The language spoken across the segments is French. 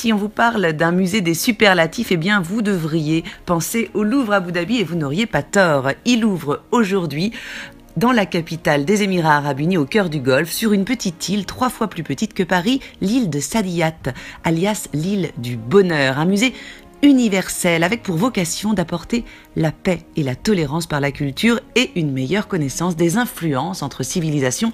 Si on vous parle d'un musée des superlatifs, eh bien vous devriez penser au Louvre Abu Dhabi et vous n'auriez pas tort. Il ouvre aujourd'hui dans la capitale des Émirats Arabes Unis, au cœur du Golfe, sur une petite île 3 fois plus petite que Paris, l'île de Sadiyat, alias l'île du bonheur. Un musée universel avec pour vocation d'apporter la paix et la tolérance par la culture et une meilleure connaissance des influences entre civilisations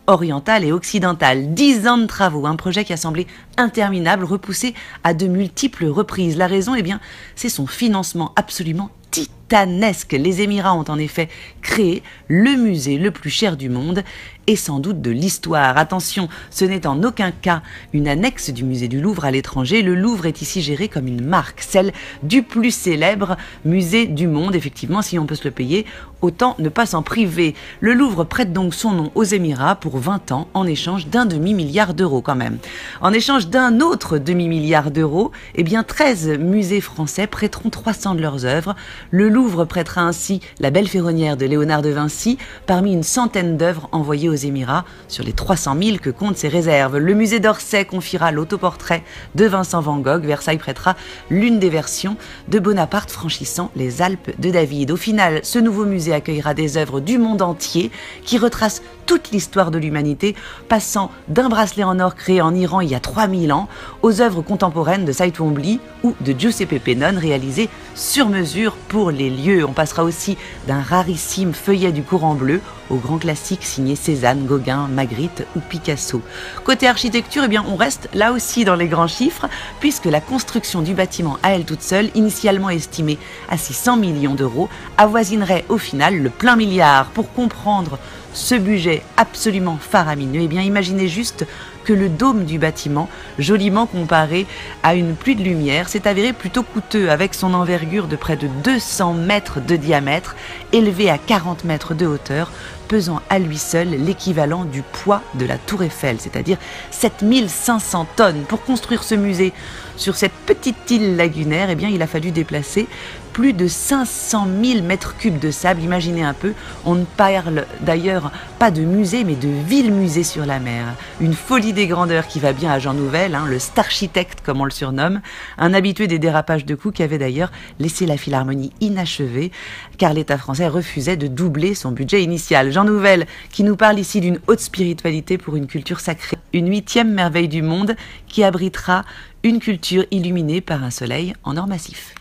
orientale et occidentale. 10 ans de travaux, un projet qui a semblé interminable, repoussé à de multiples reprises. La raison, eh bien, c'est son financement absolument titanesque. Les Émirats ont en effet créé le musée le plus cher du monde et sans doute de l'histoire. Attention, ce n'est en aucun cas une annexe du musée du Louvre à l'étranger. Le Louvre est ici géré comme une marque, celle du plus célèbre musée du monde. Effectivement, si on peut se le payer, autant ne pas s'en priver. Le Louvre prête donc son nom aux Émirats pour 20 ans en échange d'un demi-milliard d'euros quand même. En échange d'un autre demi-milliard d'euros, eh bien 13 musées français prêteront 300 de leurs œuvres. Le Louvre prêtera ainsi La Belle Ferronnière de Léonard de Vinci parmi une centaine d'œuvres envoyées aux Émirats sur les 300 000 que comptent ses réserves. Le musée d'Orsay confiera l'autoportrait de Vincent van Gogh. Versailles prêtera l'une des versions de Bonaparte franchissant les Alpes de David. Au final, ce nouveau musée accueillera des œuvres du monde entier qui retracent toute l'histoire de l'humanité, passant d'un bracelet en or créé en Iran il y a 3000 ans aux œuvres contemporaines de Cy Twombly ou de Giuseppe Pennone réalisées sur mesure pour les lieux. On passera aussi d'un rarissime feuillet du courant bleu aux grands classiques signés Cézanne, Gauguin, Magritte ou Picasso. Côté architecture, eh bien, on reste là aussi dans les grands chiffres, puisque la construction du bâtiment à elle toute seule, initialement estimée à 600 millions d'euros, avoisinerait au final le plein milliard. Pour comprendre ce budget absolument faramineux, eh bien, imaginez juste que le dôme du bâtiment, joliment comparé à une pluie de lumière, s'est avéré plutôt coûteux avec son envergure de près de 200 mètres de diamètre, élevé à 40 mètres de hauteur, pesant à lui seul l'équivalent du poids de la Tour Eiffel, c'est-à-dire 7500 tonnes. Pour construire ce musée sur cette petite île lagunaire, eh bien, il a fallu déplacer plus de 500 000 mètres cubes de sable. Imaginez un peu, on ne parle d'ailleurs pas de musée, mais de ville-musée sur la mer. Une folie des grandeurs qui va bien à Jean Nouvel, le starchitecte comme on le surnomme, un habitué des dérapages de coûts qui avait d'ailleurs laissé la Philharmonie inachevée, car l'État français refusait de doubler son budget initial. Jean Nouvel qui nous parle ici d'une haute spiritualité pour une culture sacrée, une 8e merveille du monde qui abritera une culture illuminée par un soleil en or massif.